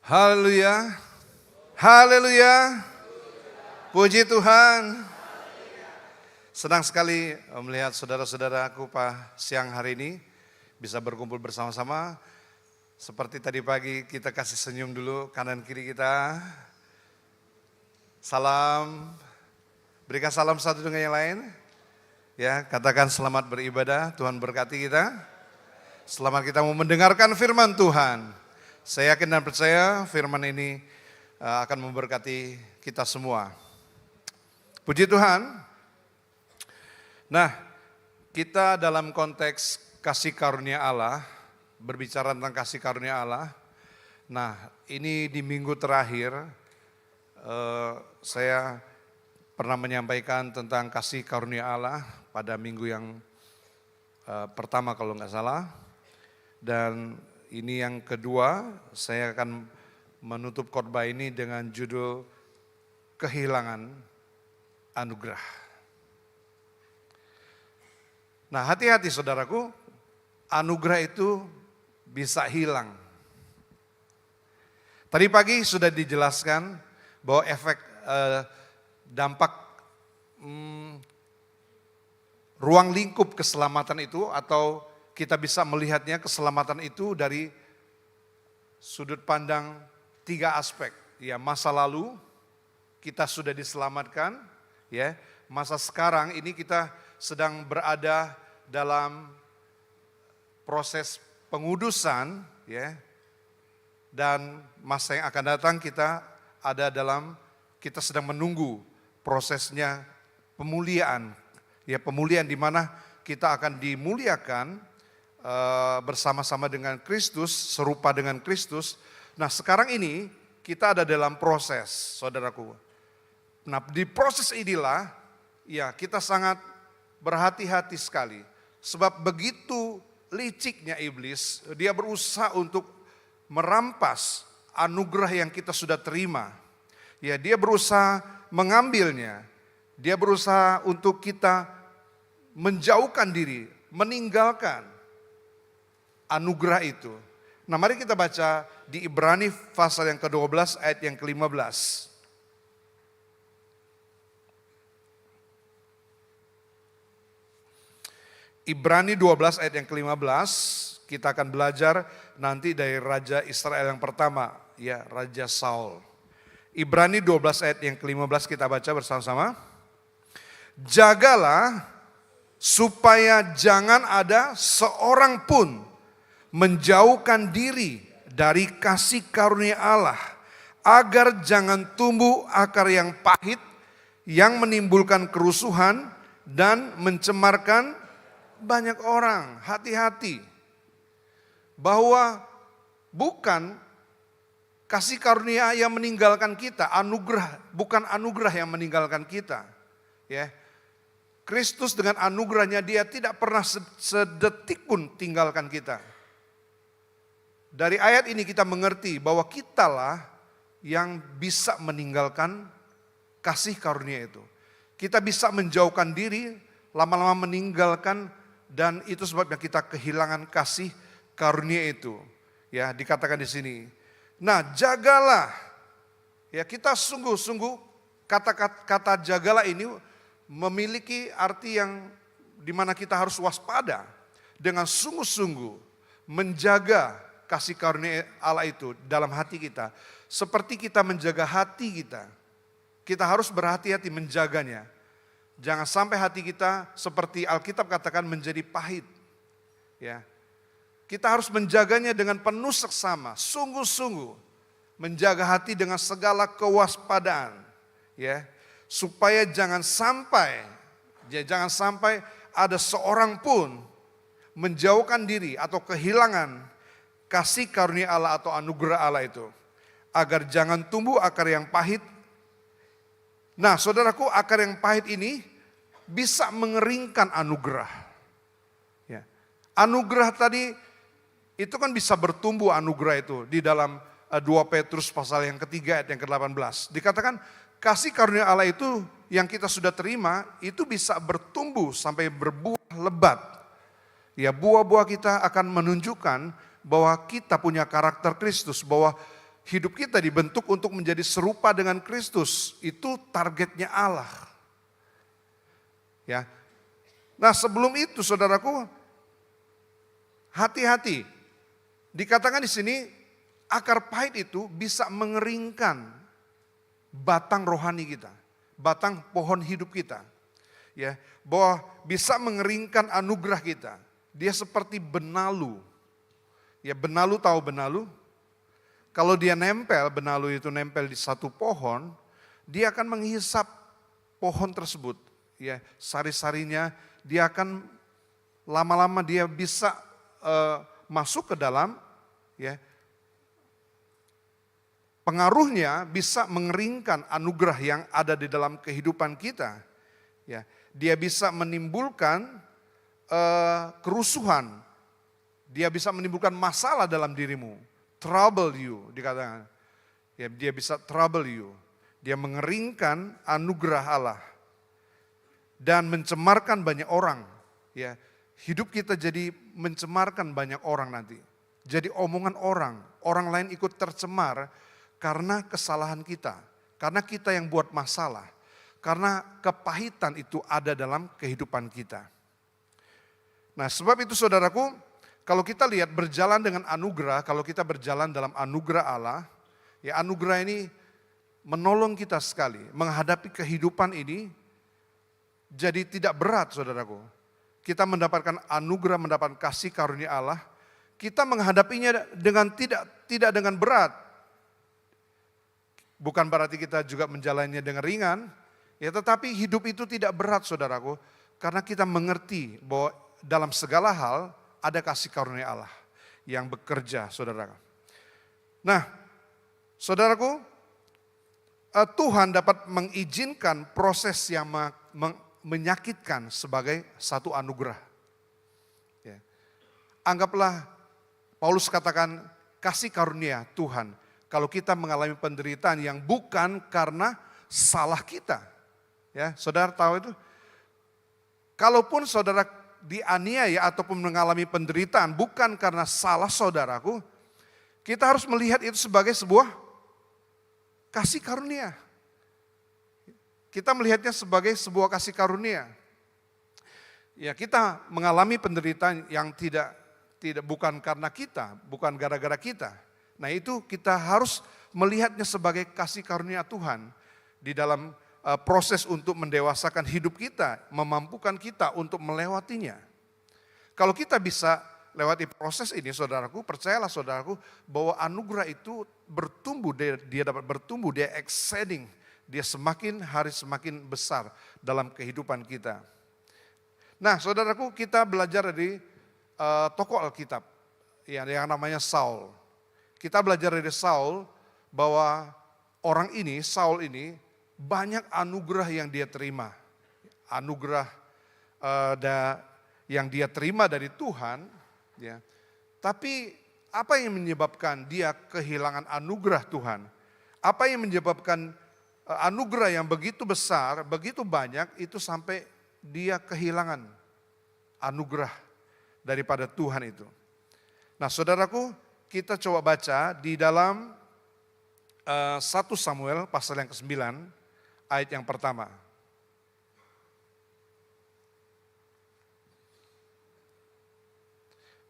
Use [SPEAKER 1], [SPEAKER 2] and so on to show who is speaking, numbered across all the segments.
[SPEAKER 1] Haleluya. Haleluya. Puji Tuhan. Senang sekali melihat saudara-saudaraku siang hari ini bisa berkumpul bersama-sama. Seperti tadi pagi kita kasih senyum dulu kanan kiri kita. Salam. Berikan salam satu dengan yang lain. Ya, katakan selamat beribadah, Tuhan berkati kita. Selamat kita mau mendengarkan firman Tuhan. Saya yakin dan percaya firman ini akan memberkati kita semua. Puji Tuhan. Nah, kita dalam konteks kasih karunia Allah, berbicara tentang kasih karunia Allah. Nah, ini di minggu terakhir saya pernah menyampaikan tentang kasih karunia Allah pada minggu yang pertama kalau nggak salah. Dan ini yang kedua, saya akan menutup khotbah ini dengan judul kehilangan anugerah. Nah, hati-hati saudaraku, anugerah itu bisa hilang. Tadi pagi sudah dijelaskan bahwa efek dampak ruang lingkup keselamatan itu atau kita bisa melihatnya keselamatan itu dari sudut pandang 3 aspek. Ya, masa lalu kita sudah diselamatkan, ya. Masa sekarang ini kita sedang berada dalam proses pengudusan, ya. Dan masa yang akan datang kita sedang menunggu prosesnya pemuliaan. Ya, pemulihan di mana kita akan dimuliakan bersama-sama dengan Kristus, serupa dengan Kristus. Nah, sekarang ini kita ada dalam proses, saudaraku. Nah, di proses inilah ya kita sangat berhati-hati sekali. Sebab begitu liciknya iblis, dia berusaha untuk merampas anugerah yang kita sudah terima. Ya, dia berusaha mengambilnya. Dia berusaha untuk kita menjauhkan diri, meninggalkan anugerah itu. Nah, mari kita baca di Ibrani pasal yang ke-12 ayat yang ke-15. Ibrani 12 ayat yang ke-15, kita akan belajar nanti dari Raja Israel yang pertama, ya, Raja Saul. Ibrani 12 ayat yang ke-15 kita baca bersama-sama. Jagalah supaya jangan ada seorang pun menjauhkan diri dari kasih karunia Allah, agar jangan tumbuh akar yang pahit yang menimbulkan kerusuhan dan mencemarkan banyak orang. Hati-hati bahwa bukan kasih karunia yang meninggalkan kita, bukan anugerah yang meninggalkan kita. Ya, Kristus dengan anugerahnya dia tidak pernah sedetik pun tinggalkan kita. Dari ayat ini kita mengerti bahwa kitalah yang bisa meninggalkan kasih karunia itu. Kita bisa menjauhkan diri, lama-lama meninggalkan, dan itu sebabnya kita kehilangan kasih karunia itu. Ya, dikatakan di sini. Nah, jagalah. Ya, kita sungguh-sungguh kata jagalah ini memiliki arti yang dimana kita harus waspada dengan sungguh-sungguh menjaga kasih karunia Allah itu dalam hati kita. Seperti kita menjaga hati kita. Kita harus berhati-hati menjaganya. Jangan sampai hati kita seperti Alkitab katakan menjadi pahit. Ya. Kita harus menjaganya dengan penuh seksama, sungguh-sungguh. Menjaga hati dengan segala kewaspadaan. Ya. Supaya jangan sampai ada seorang pun menjauhkan diri atau kehilangan kasih karunia Allah atau anugerah Allah itu. Agar jangan tumbuh akar yang pahit. Nah, saudaraku, akar yang pahit ini bisa mengeringkan anugerah. Ya. Anugerah tadi itu kan bisa bertumbuh anugerah itu. Di dalam 2 Petrus pasal yang ketiga ayat yang ke-18. Dikatakan kasih karunia Allah itu yang kita sudah terima itu bisa bertumbuh sampai berbuah lebat. Ya, buah-buah kita akan menunjukkan bahwa kita punya karakter Kristus, bahwa hidup kita dibentuk untuk menjadi serupa dengan Kristus. Itu targetnya Allah. Ya. Nah, sebelum itu saudaraku, hati-hati. Dikatakan di sini akar pahit itu bisa mengeringkan batang rohani kita, batang pohon hidup kita. Ya, bahwa bisa mengeringkan anugerah kita. Dia seperti benalu. Ya, benalu, tahu benalu? Kalau dia nempel, benalu itu nempel di satu pohon, dia akan menghisap pohon tersebut. Ya, sari-sarinya dia akan lama-lama dia bisa masuk ke dalam, ya. Pengaruhnya bisa mengeringkan anugerah yang ada di dalam kehidupan kita. Ya, dia bisa menimbulkan kerusuhan. Dia bisa menimbulkan masalah dalam dirimu. Trouble you, dikatakan. Ya, dia bisa trouble you. Dia mengeringkan anugerah Allah. Dan mencemarkan banyak orang. Ya, hidup kita jadi mencemarkan banyak orang nanti. Jadi omongan orang. Orang lain ikut tercemar karena kesalahan kita. Karena kita yang buat masalah. Karena kepahitan itu ada dalam kehidupan kita. Nah, sebab itu saudaraku, kalau kita lihat berjalan dengan anugerah, kalau kita berjalan dalam anugerah Allah, ya anugerah ini menolong kita sekali menghadapi kehidupan ini jadi tidak berat saudaraku. Kita mendapatkan anugerah, mendapatkan kasih karunia Allah, kita menghadapinya dengan tidak dengan berat. Bukan berarti kita juga menjalannya dengan ringan, ya tetapi hidup itu tidak berat saudaraku, karena kita mengerti bahwa dalam segala hal ada kasih karunia Allah yang bekerja saudara. Nah saudaraku, Tuhan dapat mengizinkan proses yang menyakitkan sebagai satu anugerah. Ya. Anggaplah Paulus katakan kasih karunia Tuhan. Kalau kita mengalami penderitaan yang bukan karena salah kita. Ya, saudara tahu itu? Kalaupun saudara dianiaya ataupun mengalami penderitaan bukan karena salah saudaraku, kita harus melihat itu sebagai sebuah kasih karunia. Kita melihatnya sebagai sebuah kasih karunia. Ya, kita mengalami penderitaan yang tidak bukan karena kita, bukan gara-gara kita. Nah, itu kita harus melihatnya sebagai kasih karunia Tuhan di dalam proses untuk mendewasakan hidup kita, memampukan kita untuk melewatinya. Kalau kita bisa lewati proses ini, saudaraku, percayalah saudaraku, bahwa anugerah itu bertumbuh, dia dapat bertumbuh, dia exceeding, dia semakin hari semakin besar dalam kehidupan kita. Nah, saudaraku, kita belajar dari tokoh Alkitab, yang namanya Saul. Kita belajar dari Saul bahwa Saul ini, banyak anugerah yang dia terima. Anugerah yang dia terima dari Tuhan. Ya. Tapi apa yang menyebabkan dia kehilangan anugerah Tuhan? Apa yang menyebabkan anugerah yang begitu besar, begitu banyak itu sampai dia kehilangan anugerah daripada Tuhan itu. Nah saudaraku, kita coba baca di dalam 1 Samuel pasal yang ke-9 ayat yang pertama.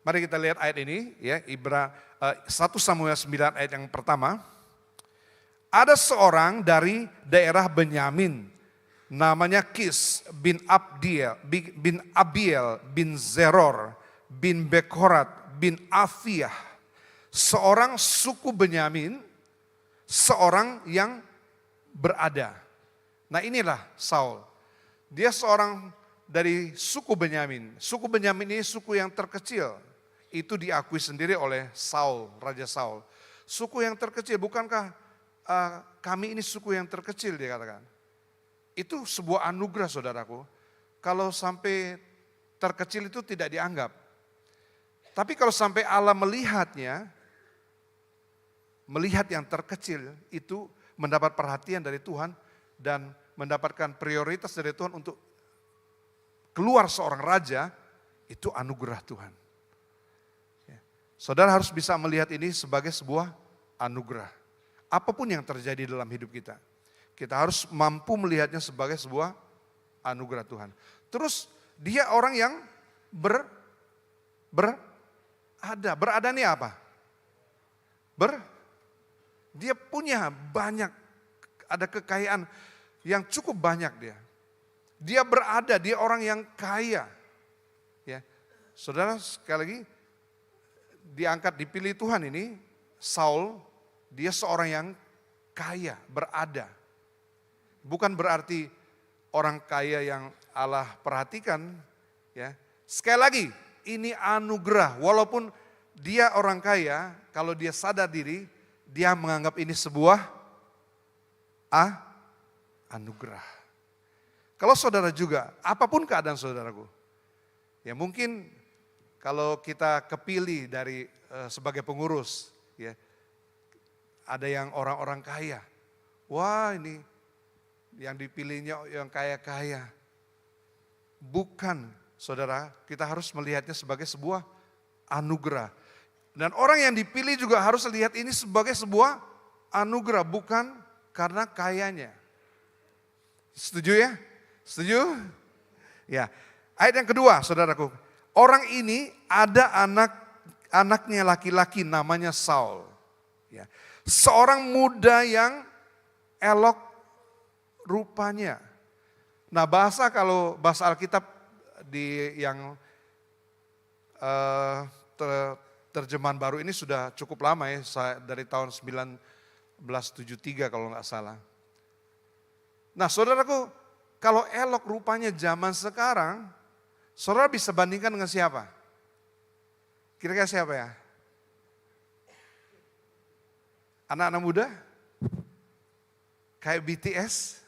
[SPEAKER 1] Mari kita lihat ayat ini ya, 1 Samuel 9 ayat yang pertama. Ada seorang dari daerah Benyamin namanya Kis bin Abiel bin Zeror bin Bekorat bin Afiyah. Seorang suku Benyamin, seorang yang berada. Nah inilah Saul. Dia seorang dari suku Benyamin. Suku Benyamin ini suku yang terkecil. Itu diakui sendiri oleh Saul, Raja Saul. Suku yang terkecil, bukankah kami ini suku yang terkecil, dia katakan. Itu sebuah anugerah saudaraku. Kalau sampai terkecil itu tidak dianggap. Tapi kalau sampai Allah melihatnya, melihat yang terkecil itu mendapat perhatian dari Tuhan dan mendapatkan prioritas dari Tuhan untuk keluar seorang raja, itu anugerah Tuhan. Ya. Saudara harus bisa melihat ini sebagai sebuah anugerah. apapun yang terjadi dalam hidup kita. Kita harus mampu melihatnya sebagai sebuah anugerah Tuhan. Terus dia orang yang berada. Berada ini apa? Dia punya banyak, ada kekayaan yang cukup banyak dia. Dia berada, dia orang yang kaya. Ya, saudara sekali lagi diangkat, dipilih Tuhan ini, Saul, dia seorang yang kaya, berada. Bukan berarti orang kaya yang Allah perhatikan, ya. Sekali lagi, ini anugerah. Walaupun dia orang kaya, kalau dia sadar diri, dia menganggap ini sebuah anugerah. Kalau saudara juga, apapun keadaan saudaraku, ya mungkin kalau kita kepilih dari sebagai pengurus, ya ada yang orang-orang kaya, wah ini yang dipilihnya yang kaya-kaya. Bukan, saudara, kita harus melihatnya sebagai sebuah anugerah. Dan orang yang dipilih juga harus lihat ini sebagai sebuah anugerah, bukan karena kayanya. Setuju ya? Setuju? Ya. Ayat yang kedua, saudaraku. Orang ini ada anaknya laki-laki namanya Saul. Ya. Seorang muda yang elok rupanya. Nah, kalau bahasa Alkitab di yang terjemahan baru ini sudah cukup lama ya, dari tahun 1973 kalau nggak salah. Nah, saudaraku, kalau elok rupanya zaman sekarang, saudara bisa bandingkan dengan siapa? Kira-kira siapa ya? Anak-anak muda? Kayak BTS?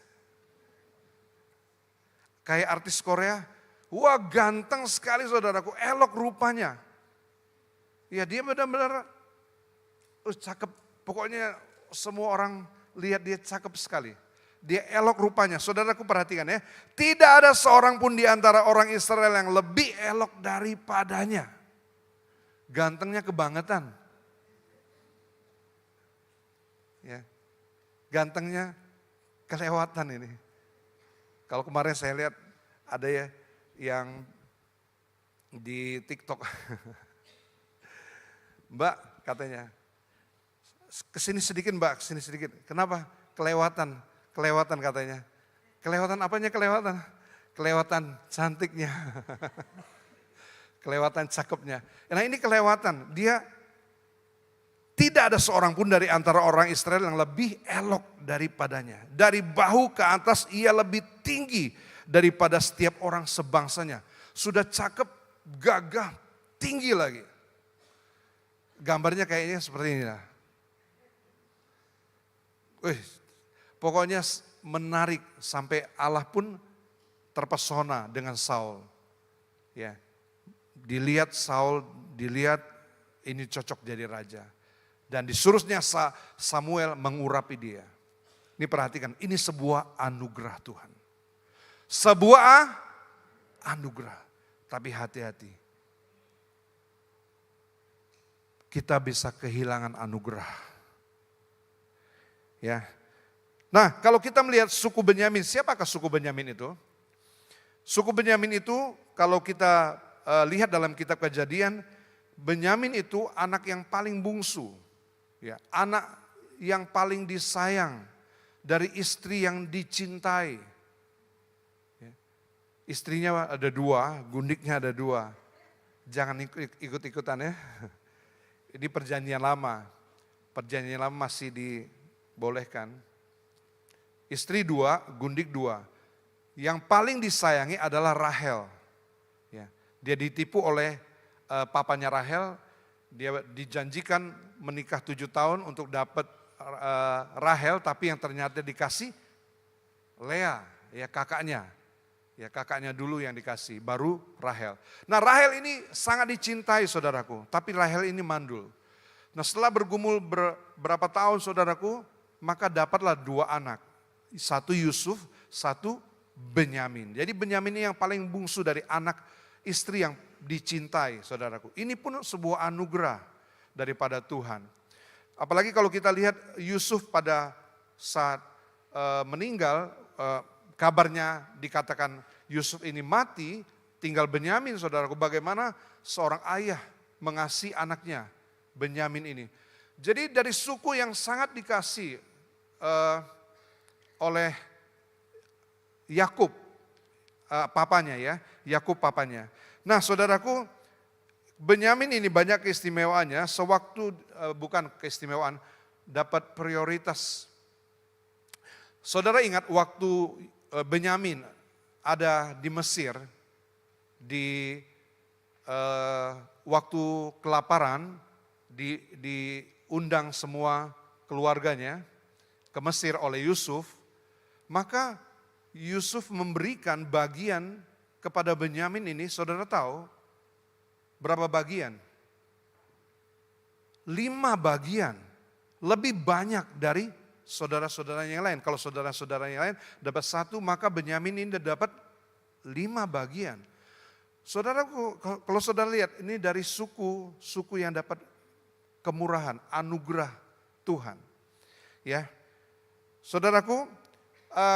[SPEAKER 1] Kayak artis Korea? Wah, ganteng sekali saudaraku, elok rupanya. Ya dia benar-benar cakep, pokoknya semua orang lihat dia cakep sekali. Dia elok rupanya, saudaraku perhatikan ya. Tidak ada seorang pun di antara orang Israel yang lebih elok daripadanya. Gantengnya kebangetan. Ya, gantengnya kelewatan ini. Kalau kemarin saya lihat ada ya yang di TikTok. Mbak katanya, kesini sedikit mbak, kesini sedikit. Kenapa? Kelewatan katanya. Kelewatan apanya kelewatan? Kelewatan cantiknya. Kelewatan cakepnya. Nah ini kelewatan, dia tidak ada seorang pun dari antara orang Israel yang lebih elok daripadanya. Dari bahu ke atas ia lebih tinggi daripada setiap orang sebangsanya. Sudah cakep, gagah, tinggi lagi. Gambarnya kayaknya seperti ini lah. Pokoknya menarik sampai Allah pun terpesona dengan Saul. Ya, dilihat Saul, dilihat ini cocok jadi raja. Dan disuruhnya Samuel mengurapi dia. Ini perhatikan, ini sebuah anugerah Tuhan. Sebuah anugerah. Tapi hati-hati. Kita bisa kehilangan anugerah. Ya. Nah, kalau kita melihat suku Benyamin, siapakah suku Benyamin itu? Suku Benyamin itu kalau kita lihat dalam kitab Kejadian, Benyamin itu anak yang paling bungsu. Ya, anak yang paling disayang dari istri yang dicintai. Ya. Istrinya ada dua, gundiknya ada dua. Jangan ikut-ikutan ya. Ini perjanjian lama. Perjanjian lama masih dibolehkan. Istri dua, gundik dua. Yang paling disayangi adalah Rahel. Ya, dia ditipu oleh papanya Rahel. Dia dijanjikan menikah 7 tahun untuk dapat Rahel, tapi yang ternyata dikasih Lea, ya kakaknya. Ya kakaknya dulu yang dikasih, baru Rahel. Nah Rahel ini sangat dicintai saudaraku, tapi Rahel ini mandul. Nah setelah bergumul berapa tahun saudaraku, maka dapatlah 2 anak. Satu Yusuf, satu Benyamin. Jadi Benyamin ini yang paling bungsu dari anak istri yang dicintai saudaraku. Ini pun sebuah anugerah daripada Tuhan. Apalagi kalau kita lihat Yusuf pada saat meninggal, kabarnya dikatakan Yusuf ini mati, tinggal Benyamin, saudaraku. Bagaimana seorang ayah mengasihi anaknya, Benyamin ini. Jadi dari suku yang sangat dikasih oleh Yakub, papanya ya, Yakub papanya. Nah saudaraku, Benyamin ini banyak keistimewaannya, sewaktu bukan keistimewaan, dapat prioritas. Saudara ingat waktu Benyamin ada di Mesir, di waktu kelaparan, diundang semua keluarganya ke Mesir oleh Yusuf, maka Yusuf memberikan bagian kepada Benyamin ini, saudara tahu berapa bagian? 5 bagian, lebih banyak dari saudara-saudaranya yang lain. Kalau saudara-saudaranya yang lain dapat 1, maka Benyamin ini dapat 5 bagian. Saudaraku, kalau saudara lihat, ini dari suku yang dapat kemurahan, anugerah Tuhan. Ya, saudaraku,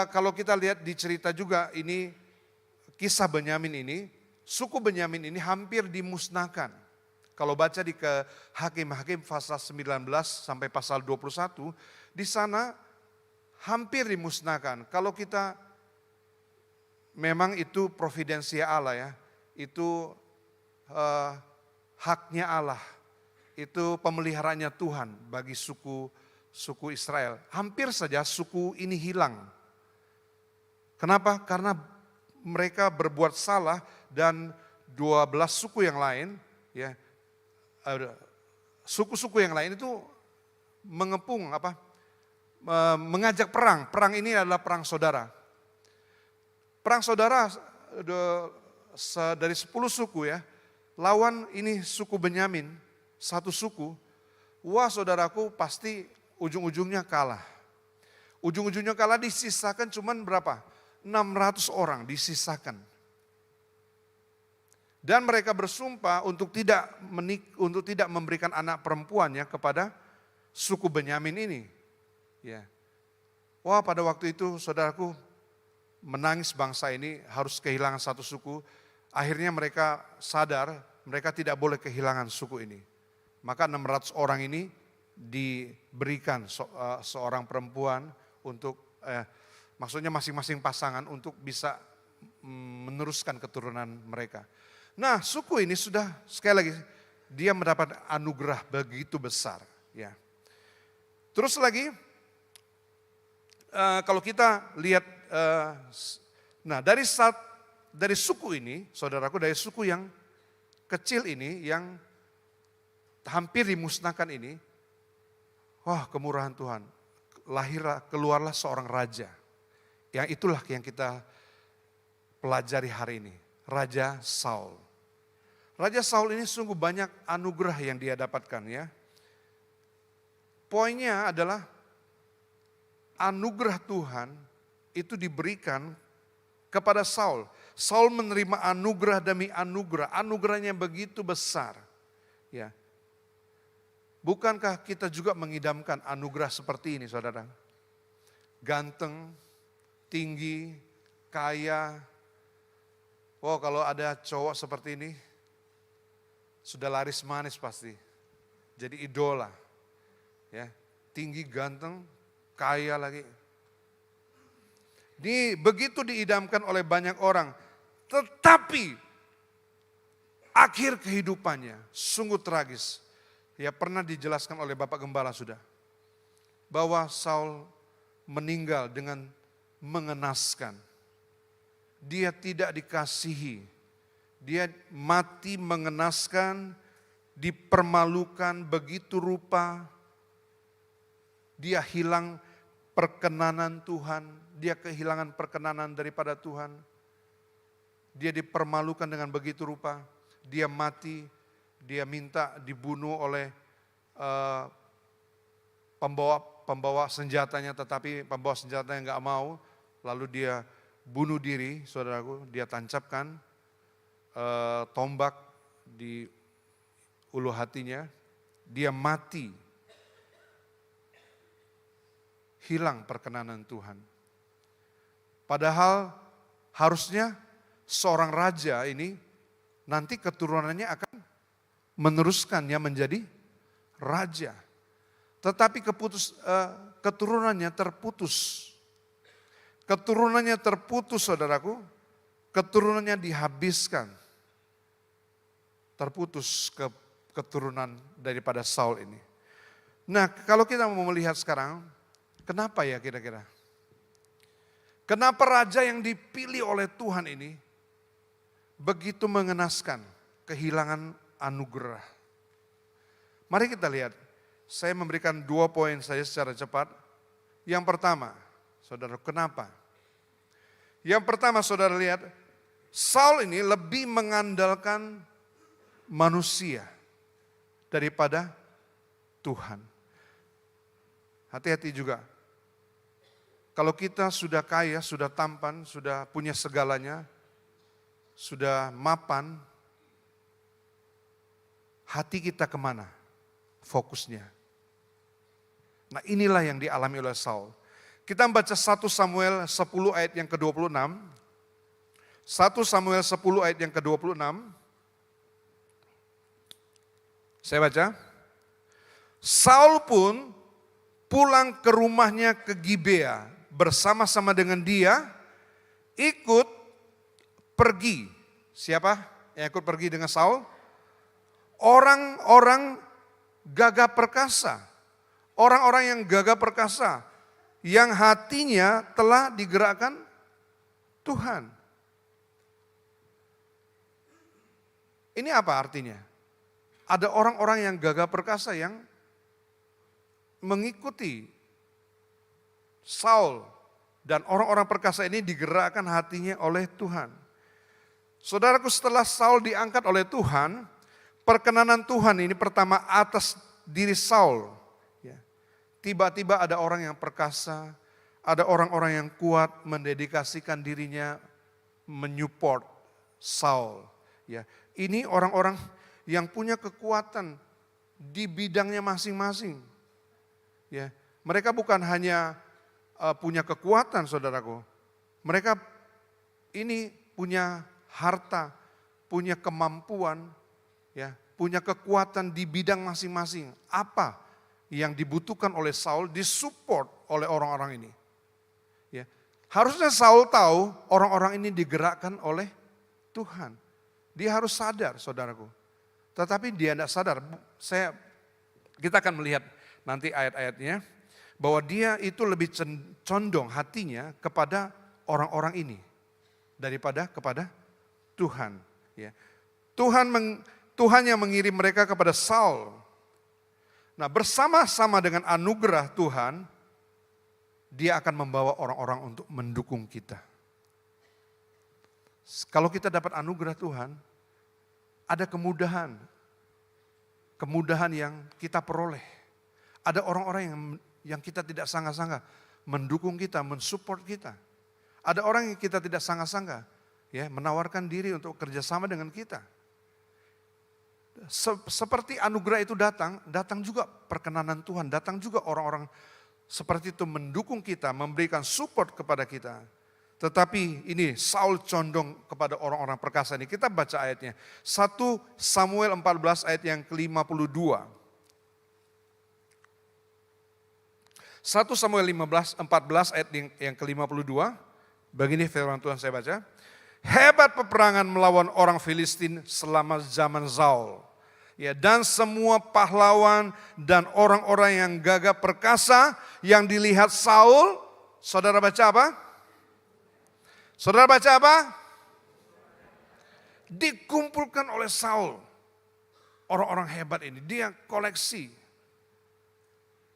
[SPEAKER 1] kalau kita lihat di cerita juga ini, kisah Benyamin ini, suku Benyamin ini hampir dimusnahkan. Kalau baca di ke Hakim-Hakim pasal 19 sampai pasal 21, di sana hampir dimusnahkan. Kalau kita, memang itu providensia Allah ya, itu haknya Allah, itu pemeliharaannya Tuhan bagi suku Israel. Hampir saja suku ini hilang. Kenapa? Karena mereka berbuat salah dan 12 suku yang lain, ya, suku-suku yang lain itu mengepung mengajak perang. Perang ini adalah perang saudara. Perang saudara dari 10 suku ya, lawan ini suku Benyamin, satu suku. Wah saudaraku, pasti ujung-ujungnya kalah. Ujung-ujungnya kalah, disisakan cuman berapa? 600 orang disisakan. Dan mereka bersumpah untuk tidak memberikan anak perempuannya kepada suku Benyamin ini. Ya. Wah, pada waktu itu saudaraku, menangis bangsa ini harus kehilangan satu suku. Akhirnya mereka sadar mereka tidak boleh kehilangan suku ini. Maka 600 orang ini diberikan seorang perempuan untuk maksudnya masing-masing pasangan untuk bisa meneruskan keturunan mereka. Nah, suku ini sudah, sekali lagi, dia mendapat anugerah begitu besar. Ya. Terus lagi, kalau kita lihat, nah dari suku ini, saudaraku, dari suku yang kecil ini, yang hampir dimusnahkan ini, wah kemurahan Tuhan, keluarlah seorang raja. Yang itulah yang kita pelajari hari ini, Raja Saul. Raja Saul ini sungguh banyak anugerah yang dia dapatkan ya. Poinnya adalah anugerah Tuhan itu diberikan kepada Saul. Saul menerima anugerah demi anugerah, anugerahnya begitu besar. Ya. Bukankah kita juga mengidamkan anugerah seperti ini, saudara? Ganteng, tinggi, kaya. Wow, kalau ada cowok seperti ini, sudah laris manis pasti. Jadi idola. Ya, tinggi, ganteng, kaya lagi. Begitu diidamkan oleh banyak orang. Tetapi akhir kehidupannya sungguh tragis. Ya, pernah dijelaskan oleh Bapak Gembala sudah. Bahwa Saul meninggal dengan mengenaskan. Dia tidak dikasihi. Dia mati mengenaskan, dipermalukan begitu rupa. Dia hilang perkenanan Tuhan, dia kehilangan perkenanan daripada Tuhan. Dia dipermalukan dengan begitu rupa. Dia mati, dia minta dibunuh oleh pembawa senjatanya, tetapi pembawa senjatanya enggak mau. Lalu dia bunuh diri, saudaraku, dia tancapkan tombak di ulu hatinya, dia mati hilang perkenanan Tuhan. Padahal harusnya seorang raja ini nanti keturunannya akan meneruskannya menjadi raja. Tetapi keturunannya terputus. Keturunannya terputus, saudaraku. Keturunannya dihabiskan. Terputus keturunan daripada Saul ini. Nah, kalau kita mau melihat sekarang, kenapa ya kira-kira? Kenapa raja yang dipilih oleh Tuhan ini begitu mengenaskan, kehilangan anugerah? Mari kita lihat. Saya memberikan 2 poin saja secara cepat. Yang pertama, saudara, kenapa? Yang pertama, saudara lihat, Saul ini lebih mengandalkan manusia daripada Tuhan. Hati-hati juga. Kalau kita sudah kaya, sudah tampan, sudah punya segalanya, sudah mapan, hati kita kemana? Fokusnya. Nah, inilah yang dialami oleh Saul. Kita membaca 1 Samuel 10 ayat yang ke-26. 1 Samuel 10 ayat yang ke-26. Saya baca. Saul pun pulang ke rumahnya ke Gibea bersama-sama dengan dia, ikut pergi. Siapa yang ikut pergi dengan Saul? Orang-orang gagah perkasa. Orang-orang yang gagah perkasa, yang hatinya telah digerakkan Tuhan. Ini apa artinya? Ada orang-orang yang gagah perkasa yang mengikuti Saul, dan orang-orang perkasa ini digerakkan hatinya oleh Tuhan. Saudaraku, setelah Saul diangkat oleh Tuhan, perkenanan Tuhan ini pertama atas diri Saul. Tiba-tiba ada orang yang perkasa, ada orang-orang yang kuat mendedikasikan dirinya menyupport Saul. Ya, ini orang-orang yang punya kekuatan di bidangnya masing-masing. Ya, mereka bukan hanya punya kekuatan, saudaraku. Mereka ini punya harta, punya kemampuan, ya, punya kekuatan di bidang masing-masing. Apa yang dibutuhkan oleh Saul disupport oleh orang-orang ini. Ya. Harusnya Saul tahu orang-orang ini digerakkan oleh Tuhan. Dia harus sadar, saudaraku. Tetapi dia tidak sadar. Kita akan melihat nanti ayat-ayatnya bahwa dia itu lebih condong hatinya kepada orang-orang ini daripada kepada Tuhan. Ya. Tuhan yang mengirim mereka kepada Saul. Nah, bersama-sama dengan anugerah Tuhan, dia akan membawa orang-orang untuk mendukung kita. Kalau kita dapat anugerah Tuhan, ada kemudahan. Kemudahan yang kita peroleh. Ada orang-orang yang kita tidak sangka-sangka mendukung kita, mensupport kita. Ada orang yang kita tidak sangka-sangka ya, menawarkan diri untuk kerjasama dengan kita. Seperti anugerah itu datang juga perkenanan Tuhan, datang juga orang-orang seperti itu mendukung kita, memberikan support kepada kita. Tetapi ini Saul condong kepada orang-orang perkasa ini. Kita baca ayatnya. 1 Samuel 14 ayat yang ke-52. 1 Samuel 14 ayat yang ke-52. Begini firman Tuhan saya baca. Hebat peperangan melawan orang Filistin selama zaman Saul. Ya, dan semua pahlawan dan orang-orang yang gagah perkasa yang dilihat Saul, saudara baca apa? Saudara baca apa? Dikumpulkan oleh Saul. Orang-orang hebat ini, dia koleksi.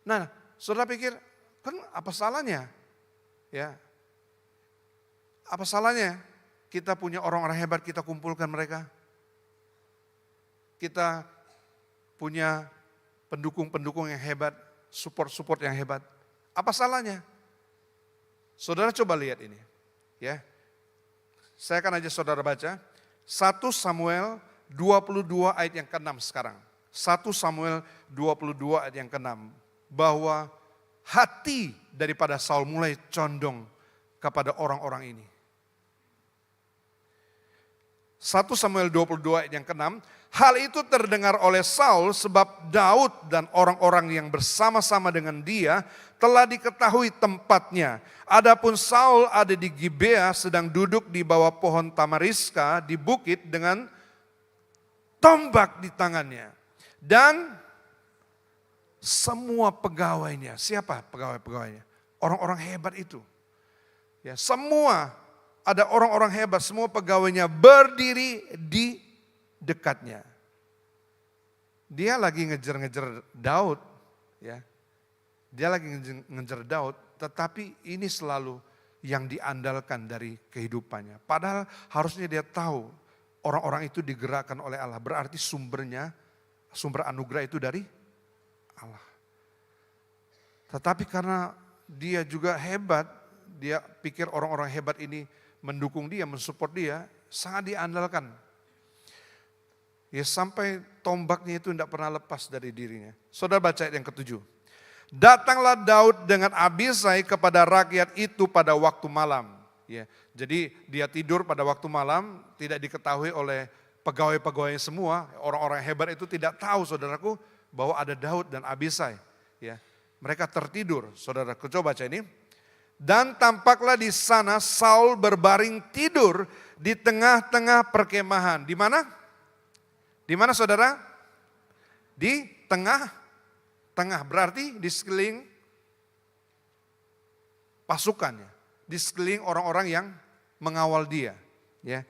[SPEAKER 1] Nah, saudara pikir, kan apa salahnya? Ya, apa salahnya kita punya orang-orang hebat, kita kumpulkan mereka? Kita punya pendukung-pendukung yang hebat, support-support yang hebat. Apa salahnya? Saudara coba lihat ini. Ya. Saya akan ajak saudara baca 1 Samuel 22 ayat yang ke-6 sekarang. 1 Samuel 22 ayat yang ke-6. Bahwa hati daripada Saul mulai condong kepada orang-orang ini. 1 Samuel 22 ayat yang ke-6, hal itu terdengar oleh Saul sebab Daud dan orang-orang yang bersama-sama dengan dia telah diketahui tempatnya. Adapun Saul ada di Gibea sedang duduk di bawah pohon tamariska di bukit dengan tombak di tangannya. Dan semua pegawainya, siapa pegawai-pegawainya? Orang-orang hebat itu. Ya, semua ada orang-orang hebat, semua pegawainya berdiri di dekatnya. Dia lagi ngejar-ngejar Daud, ya. Dia lagi ngejar Daud, tetapi ini selalu yang diandalkan dari kehidupannya. Padahal harusnya dia tahu orang-orang itu digerakkan oleh Allah. Berarti sumber anugerah itu dari Allah. Tetapi karena dia juga hebat, dia pikir orang-orang hebat ini mendukung dia, mensupport dia, sangat diandalkan. Ya sampai tombaknya itu tidak pernah lepas dari dirinya. Saudara baca ayat yang ke-7. Datanglah Daud dengan Abisai kepada rakyat itu pada waktu malam. Ya, jadi dia tidur pada waktu malam, tidak diketahui oleh pegawai-pegawai semua. Orang-orang hebat itu tidak tahu, saudaraku, bahwa ada Daud dan Abisai. Ya, mereka tertidur, saudaraku. Coba baca ini. Dan tampaklah di sana Saul berbaring tidur di tengah-tengah perkemahan. Di mana? Di mana saudara? Di tengah berarti di sekeliling pasukannya, di sekeliling orang-orang yang mengawal dia. Ya.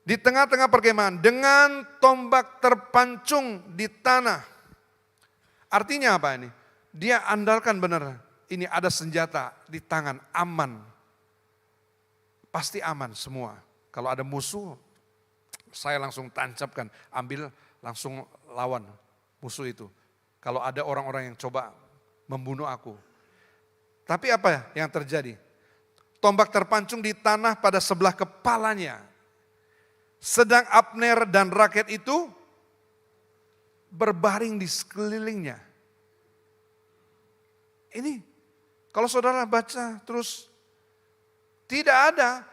[SPEAKER 1] Di tengah-tengah perkemahan dengan tombak terpancung di tanah. Artinya apa ini? Dia andalkan benar, ini ada senjata di tangan, aman. Pasti aman semua. Kalau ada musuh, saya langsung tancapkan, ambil langsung lawan musuh itu. Kalau ada orang-orang yang coba membunuh aku. Tapi apa yang terjadi? Tombak terpancung di tanah pada sebelah kepalanya. Sedang Abner dan rakyat itu berbaring di sekelilingnya. Ini kalau saudara baca terus, tidak ada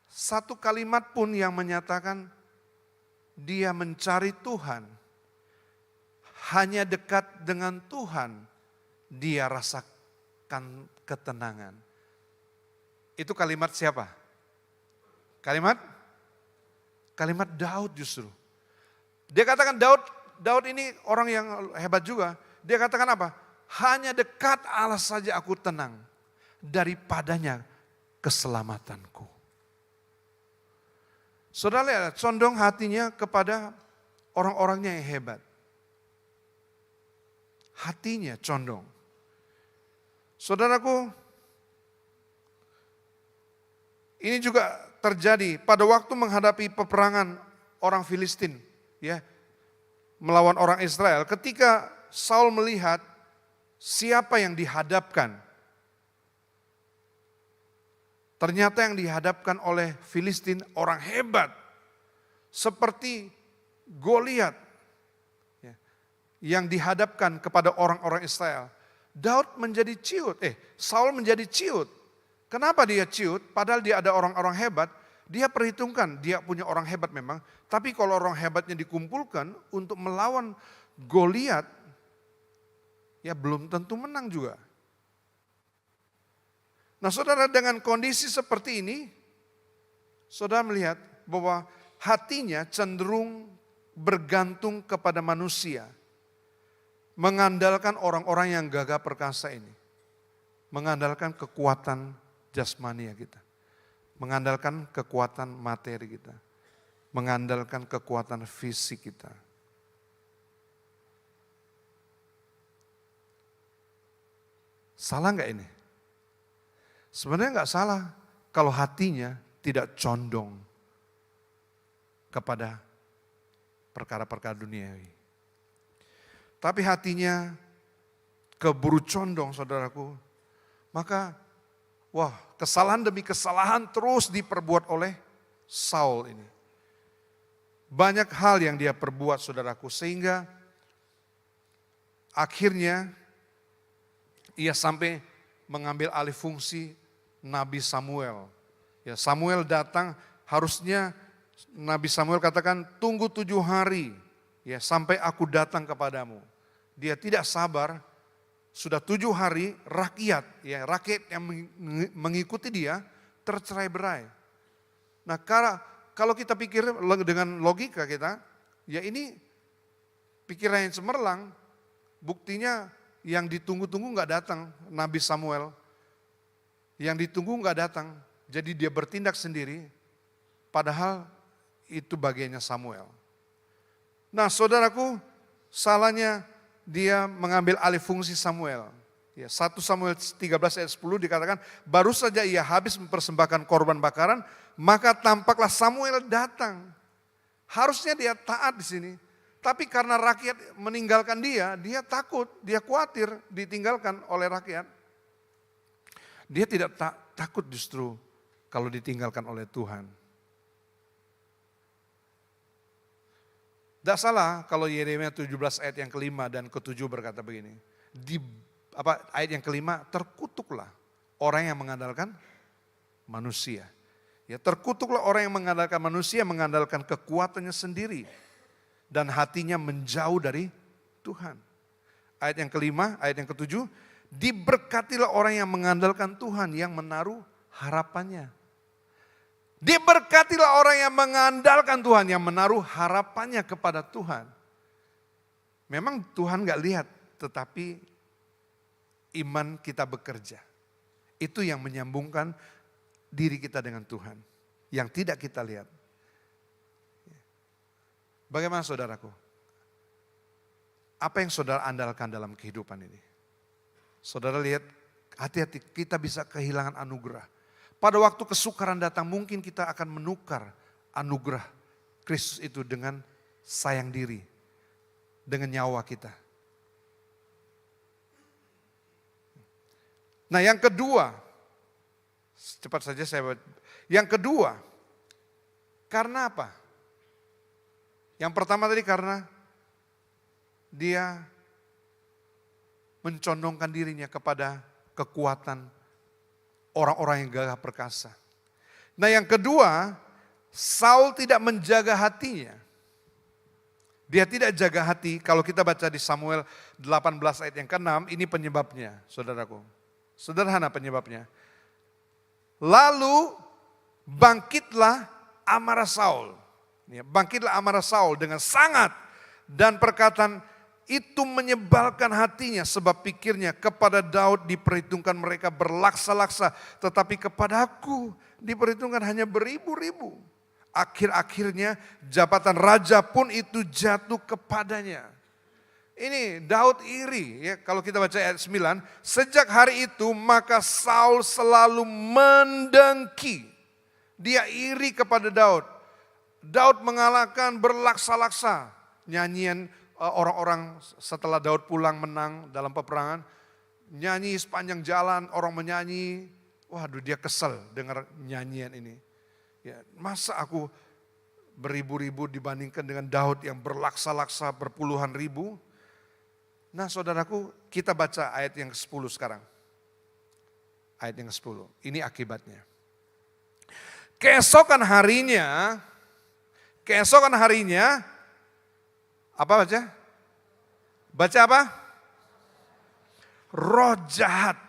[SPEAKER 1] satu kalimat pun yang menyatakan dia mencari Tuhan. Hanya dekat dengan Tuhan, dia rasakan ketenangan. Itu kalimat siapa? Kalimat Daud justru. Dia katakan Daud ini orang yang hebat juga. Dia katakan apa? Hanya dekat Allah saja aku tenang. Daripadanya keselamatanku. Saudara lihat, condong hatinya kepada orang-orangnya yang hebat. Hatinya condong. Saudaraku, ini juga terjadi pada waktu menghadapi peperangan orang Filistin, ya, melawan orang Israel. Ketika Saul melihat siapa yang dihadapkan, ternyata yang dihadapkan oleh Filistin orang hebat, seperti Goliat. Yang dihadapkan kepada orang-orang Israel. Daud menjadi ciut, Saul menjadi ciut. Kenapa dia ciut? Padahal dia ada orang-orang hebat. Dia perhitungkan, dia punya orang hebat memang. Tapi kalau orang hebatnya dikumpulkan untuk melawan Goliat, ya belum tentu menang juga. Nah saudara, dengan kondisi seperti ini, saudara melihat bahwa hatinya cenderung bergantung kepada manusia. Mengandalkan orang-orang yang gagah perkasa ini. Mengandalkan kekuatan jasmania kita. Mengandalkan kekuatan materi kita. Mengandalkan kekuatan fisik kita. Salah enggak ini? Sebenarnya enggak salah kalau hatinya tidak condong kepada perkara-perkara duniawi. Tapi hatinya keburu condong, saudaraku. Maka, kesalahan demi kesalahan terus diperbuat oleh Saul ini. Banyak hal yang dia perbuat, saudaraku, sehingga akhirnya ia sampai mengambil alih fungsi Nabi Samuel. Ya, Samuel datang, harusnya Nabi Samuel katakan, tunggu 7 hari ya sampai aku datang kepadamu. Dia tidak sabar, sudah 7 hari rakyat yang mengikuti dia tercerai-berai. Nah, kalau kita pikir dengan logika kita, ya ini pikiran yang cemerlang, buktinya yang ditunggu-tunggu nggak datang, Nabi Samuel. Yang ditunggu nggak datang, jadi dia bertindak sendiri, padahal itu bagiannya Samuel. Nah saudaraku, salahnya dia mengambil alih fungsi Samuel. Ya, 1 Samuel 13 ayat 10 dikatakan, baru saja ia habis mempersembahkan korban bakaran, maka tampaklah Samuel datang. Harusnya dia taat di sini. Tapi karena rakyat meninggalkan dia takut, dia khawatir ditinggalkan oleh rakyat. Dia tidak takut justru kalau ditinggalkan oleh Tuhan. Tidak salah kalau Yeremia 17 ayat yang kelima dan ketujuh berkata begini. Ayat yang kelima, terkutuklah orang yang mengandalkan manusia. Ya, terkutuklah orang yang mengandalkan manusia, mengandalkan kekuatannya sendiri. Dan hatinya menjauh dari Tuhan. Ayat yang kelima, ayat yang ketujuh, diberkatilah orang yang mengandalkan Tuhan, yang menaruh harapannya. Diberkatilah orang yang mengandalkan Tuhan, yang menaruh harapannya kepada Tuhan. Memang Tuhan gak lihat, tetapi iman kita bekerja. Itu yang menyambungkan diri kita dengan Tuhan, yang tidak kita lihat. Bagaimana saudaraku? Apa yang saudara andalkan dalam kehidupan ini? Saudara lihat, hati-hati kita bisa kehilangan anugerah. Pada waktu kesukaran datang mungkin kita akan menukar anugerah Kristus itu dengan sayang diri, dengan nyawa kita. Nah yang kedua, cepat saja saya. Yang kedua, karena apa? Yang pertama tadi karena dia mencondongkan dirinya kepada kekuatan orang-orang yang gagah perkasa. Nah yang kedua, Saul tidak menjaga hatinya. Dia tidak jaga hati, kalau kita baca di Samuel 18 ayat yang ke-6, ini penyebabnya saudaraku. Sederhana penyebabnya. Lalu bangkitlah amarah Saul. Bangkitlah amarah Saul dengan sangat, dan perkataan itu menyebalkan hatinya sebab pikirnya kepada Daud diperhitungkan mereka berlaksa-laksa, tetapi kepadaku diperhitungkan hanya beribu-ribu. Akhir-akhirnya jabatan raja pun itu jatuh kepadanya. Ini Daud iri ya, kalau kita baca ayat 9, sejak hari itu maka Saul selalu mendengki. Dia iri kepada Daud. Daud mengalahkan berlaksa-laksa. Nyanyian orang-orang setelah Daud pulang menang dalam peperangan. Nyanyi sepanjang jalan, orang menyanyi. Waduh, dia kesel dengar nyanyian ini. Ya, masa aku beribu-ribu dibandingkan dengan Daud yang berlaksa-laksa berpuluhan ribu. Nah saudaraku, kita baca ayat yang ke-10 sekarang. Ayat yang ke-10, ini akibatnya. Keesokan harinya, apa baca? Baca apa? Roh jahat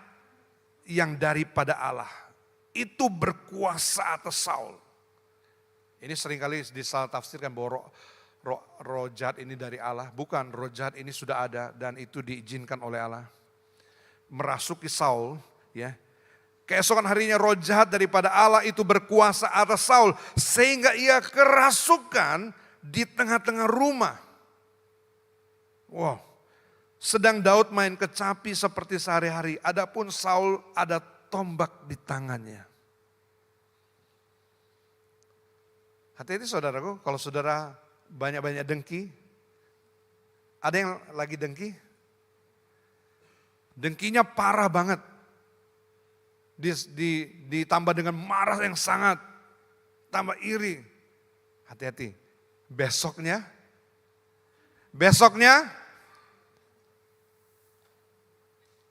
[SPEAKER 1] yang daripada Allah itu berkuasa atas Saul. Ini seringkali disalah tafsirkan bahwa roh jahat ini dari Allah. Bukan, roh jahat ini sudah ada dan itu diizinkan oleh Allah. Merasuki Saul, ya. Keesokan harinya roh jahat daripada Allah itu berkuasa atas Saul, sehingga ia kerasukan di tengah-tengah rumah. Wow, sedang Daud main kecapi seperti sehari-hari, adapun Saul ada tombak di tangannya. Hati-hati saudaraku, kalau saudara banyak-banyak dengki, ada yang lagi dengki? Dengkinya parah banget. Ditambah dengan marah yang sangat, tambah iri. Hati-hati, besoknya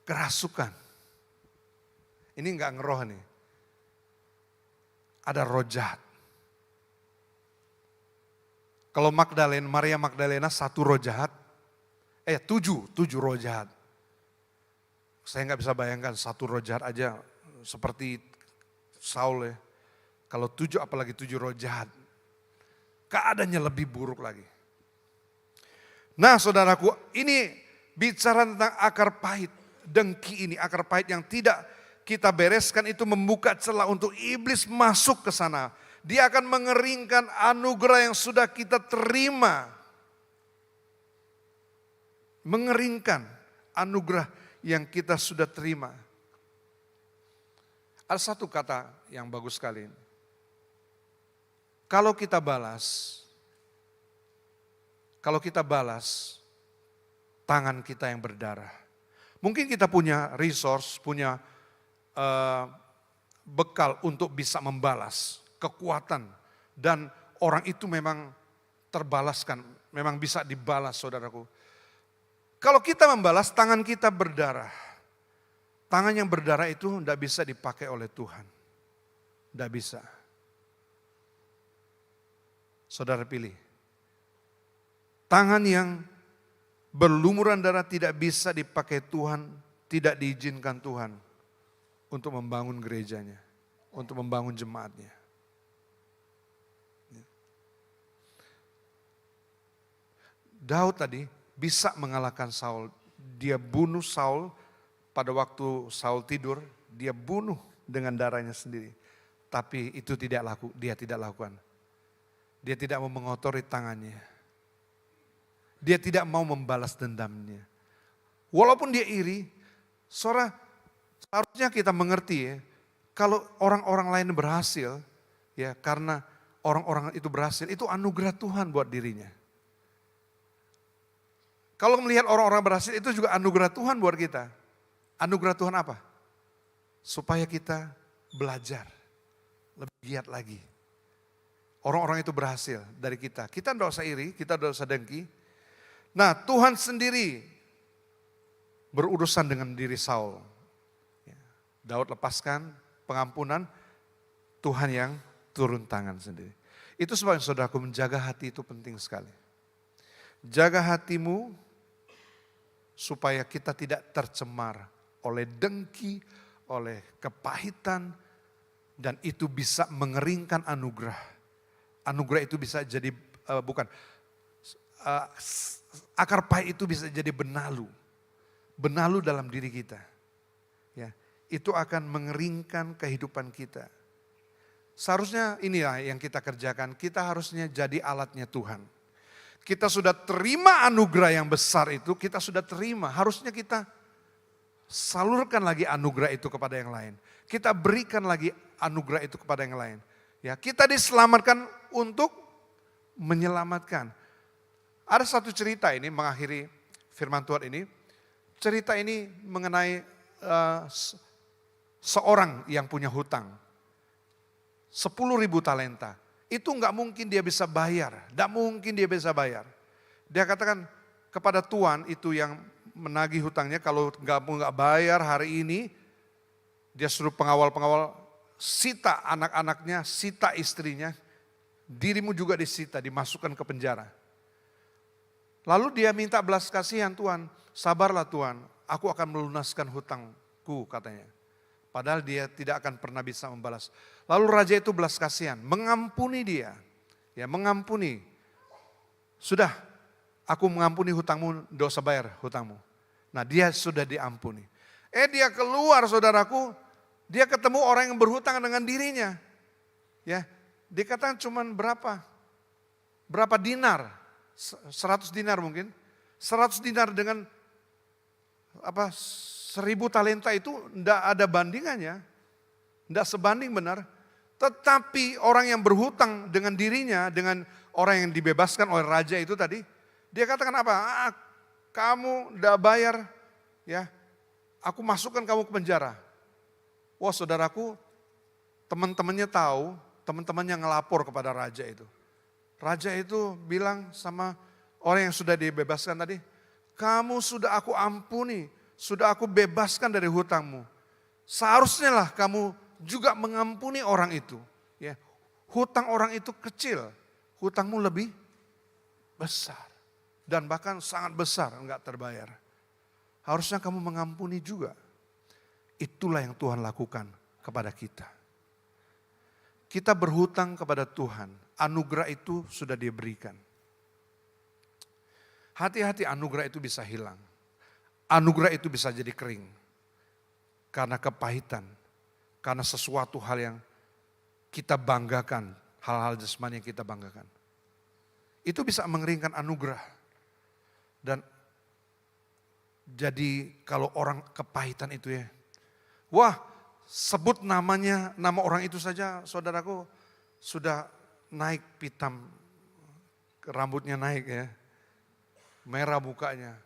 [SPEAKER 1] kerasukan. Ini enggak ngeroh nih. Ada roh jahat. Kalau Maria Magdalena 1 roh jahat, 7 roh jahat. Saya nggak bisa bayangkan 1 roh jahat aja seperti Saul ya. Kalau 7 apalagi 7 roh jahat. Keadaannya lebih buruk lagi. Nah saudaraku, ini bicara tentang akar pahit. Dengki ini, akar pahit yang tidak kita bereskan itu membuka celah untuk iblis masuk ke sana. Dia akan mengeringkan anugerah yang sudah kita terima. Mengeringkan anugerah yang kita sudah terima. Ada satu kata yang bagus sekali. Kalau kita balas tangan kita yang berdarah. Mungkin kita punya resource, punya bekal untuk bisa membalas kekuatan. Dan orang itu memang terbalaskan, memang bisa dibalas saudaraku. Kalau kita membalas tangan kita berdarah. Tangan yang berdarah itu tidak bisa dipakai oleh Tuhan. Tidak bisa. Saudara pilih. Tangan yang berlumuran darah tidak bisa dipakai Tuhan, tidak diizinkan Tuhan untuk membangun gerejanya, untuk membangun jemaatnya. Daud tadi bisa mengalahkan Saul. Dia bunuh Saul pada waktu Saul tidur, dia bunuh dengan darahnya sendiri. Tapi itu dia tidak lakukan. Dia tidak mau mengotori tangannya. Dia tidak mau membalas dendamnya. Walaupun dia iri, seharusnya kita mengerti ya, kalau orang-orang lain berhasil, ya karena orang-orang itu berhasil, itu anugerah Tuhan buat dirinya. Kalau melihat orang-orang berhasil itu juga anugerah Tuhan buat kita. Anugerah Tuhan apa? Supaya kita belajar, lebih giat lagi. Orang-orang itu berhasil dari kita. Kita tidak usah iri, kita tidak usah dengki. Nah Tuhan sendiri berurusan dengan diri Saul. Daud lepaskan pengampunan, Tuhan yang turun tangan sendiri. Itu sebabnya saudaraku menjaga hati itu penting sekali. Jaga hatimu supaya kita tidak tercemar oleh dengki, oleh kepahitan, dan itu bisa mengeringkan anugerah. Anugerah itu bisa jadi, akar pahit itu bisa jadi benalu. Benalu dalam diri kita. Ya, itu akan mengeringkan kehidupan kita. Seharusnya inilah yang kita kerjakan, kita harusnya jadi alatnya Tuhan. Kita sudah terima anugerah yang besar itu, kita sudah terima. Harusnya kita salurkan lagi anugerah itu kepada yang lain. Kita berikan lagi anugerah itu kepada yang lain. Ya, kita diselamatkan untuk menyelamatkan. Ada satu cerita ini mengakhiri firman Tuhan ini. Cerita ini mengenai seorang yang punya hutang. 10.000 talenta. Itu nggak mungkin dia bisa bayar. Nggak mungkin dia bisa bayar. Dia katakan kepada tuan itu yang menagih hutangnya, kalau nggak bayar hari ini, dia suruh pengawal-pengawal sita anak-anaknya, sita istrinya, dirimu juga disita, dimasukkan ke penjara. Lalu dia minta belas kasihan, Tuhan, sabarlah Tuhan, aku akan melunaskan hutangku katanya. Padahal dia tidak akan pernah bisa membalas. Lalu raja itu belas kasihan, mengampuni dia. Ya, mengampuni. Sudah, aku mengampuni hutangmu, tidak usah bayar hutangmu. Nah, dia sudah diampuni. Dia keluar saudaraku, dia ketemu orang yang berhutang dengan dirinya. Ya, dikatakan cuman berapa? Berapa dinar? 100 dinar mungkin. 100 dinar dengan 1.000 talenta itu tidak ada bandingannya, tidak sebanding benar. Tetapi orang yang berhutang dengan dirinya, dengan orang yang dibebaskan oleh raja itu tadi, dia katakan apa? Kamu tidak bayar, ya, aku masukkan kamu ke penjara. Wah saudaraku, teman-temannya tahu, teman-temannya ngelapor kepada raja itu. Raja itu bilang sama orang yang sudah dibebaskan tadi, kamu sudah aku ampuni. sudah aku bebaskan dari hutangmu. Seharusnya lah kamu juga mengampuni orang itu. Ya, hutang orang itu kecil, hutangmu lebih besar. Dan bahkan sangat besar, enggak terbayar. Harusnya kamu mengampuni juga. Itulah yang Tuhan lakukan kepada kita. Kita berhutang kepada Tuhan, anugerah itu sudah diberikan. Hati-hati anugerah itu bisa hilang. Anugerah itu bisa jadi kering. Karena kepahitan, karena sesuatu hal yang kita banggakan, hal-hal jasmani yang kita banggakan. Itu bisa mengeringkan anugerah. Dan jadi kalau orang kepahitan itu ya, wah sebut namanya, nama orang itu saja saudaraku sudah naik pitam, rambutnya naik ya, merah mukanya.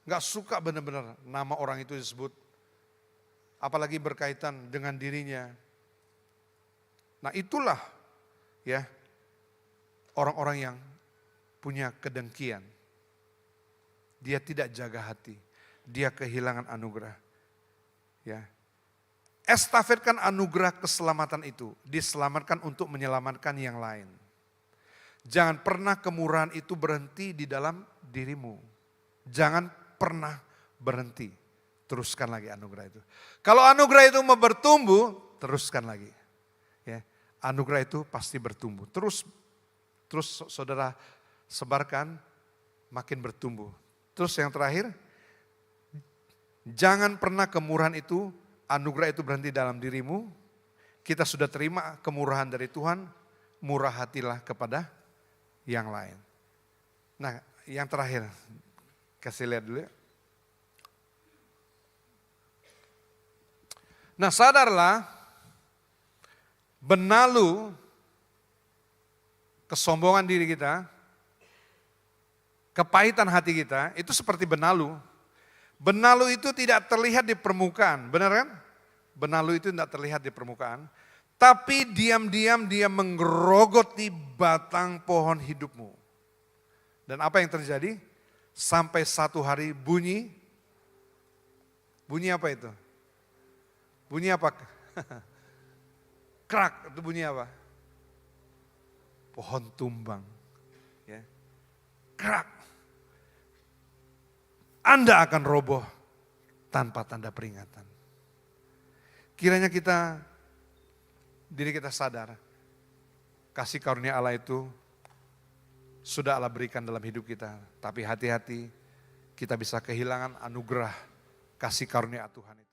[SPEAKER 1] Gak suka benar-benar nama orang itu disebut, apalagi berkaitan dengan dirinya. Nah itulah ya orang-orang yang punya kedengkian. Dia tidak jaga hati, dia kehilangan anugerah. Ya. Estafetkan anugerah keselamatan itu, diselamatkan untuk menyelamatkan yang lain. Jangan pernah kemurahan itu berhenti di dalam dirimu. Jangan pernah berhenti. Teruskan lagi anugerah itu. Kalau anugerah itu mau bertumbuh, teruskan lagi. Ya, anugerah itu pasti bertumbuh. Terus saudara sebarkan, makin bertumbuh. Terus yang terakhir, jangan pernah kemurahan itu, anugerah itu berhenti dalam dirimu. Kita sudah terima kemurahan dari Tuhan, murah hatilah kepada yang lain. Nah yang terakhir, kasih lihat dulu ya. Nah sadarlah, benalu kesombongan diri kita, kepahitan hati kita, itu seperti benalu. Benalu itu tidak terlihat di permukaan, benar kan? Benalu itu tidak terlihat di permukaan, tapi diam-diam dia menggerogoti batang pohon hidupmu. Dan apa yang terjadi? Sampai satu hari bunyi apa itu? Bunyi apa? Krak, itu bunyi apa? Pohon tumbang. Ya. Krak. Anda akan roboh tanpa tanda peringatan. Kiranya diri kita sadar, kasih karunia Allah itu sudah Allah berikan dalam hidup kita. Tapi hati-hati, kita bisa kehilangan anugerah kasih karunia Tuhan itu.